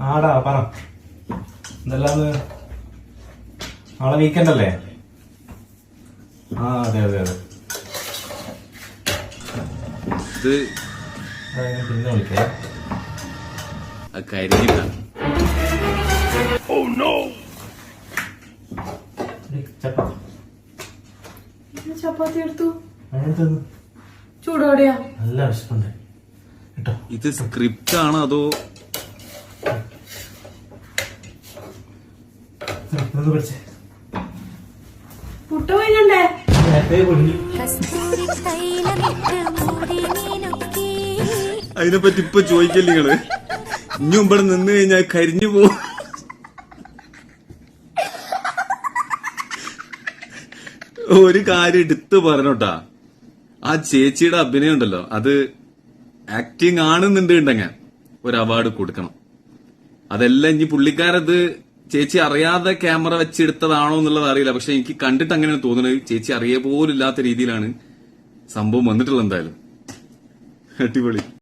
ആടാ പറ എന്തെല്ലാം നാളെ വീക്കെൻഡ് അല്ലേ? ആ അതെ അതെ അതെ. ഇത് പിന്നെ വിളിക്കേ. കരിഞ്ഞില്ല. ചപ്പാത്തി എടുത്തു അതിനകത്ത് ചൂടോടെയാ. നല്ല വിശപ്പുണ്ട് കേട്ടോ. ഇത് സ്ക്രിപ്റ്റ് ആണോ അതോ പഠിച്ചേ പുട്ട വൈകണ്ടേ? നേരത്തെ പൊടി അതിനെപ്പറ്റി ഇപ്പൊ ചോദിക്കല്ലേ നിങ്ങള്? ഇനിയും ഇവിടെ നിന്ന് കഴിഞ്ഞാൽ കരിഞ്ഞു പോകും. ഒരു കാര്യം എടുത്ത് പറഞ്ഞോട്ടാ, ആ ചേച്ചിയുടെ അഭിനയം ഉണ്ടല്ലോ, അത് ആക്ടിങ് ആണെന്നുണ്ടെങ്കിൽ ഒരു അവാർഡ് കൊടുക്കണം. അതെല്ലാം ഇനി പുള്ളിക്കാരത് ചേച്ചി അറിയാതെ ക്യാമറ വെച്ചെടുത്തതാണോ എന്നുള്ളത് അറിയില്ല. പക്ഷെ എനിക്ക് കണ്ടിട്ട് അങ്ങനെയാണ് തോന്നുന്നത്. ചേച്ചി അറിയ പോലും ഇല്ലാത്ത രീതിയിലാണ് സംഭവം വന്നിട്ടുള്ളത്. എന്തായാലും അടിപൊളി.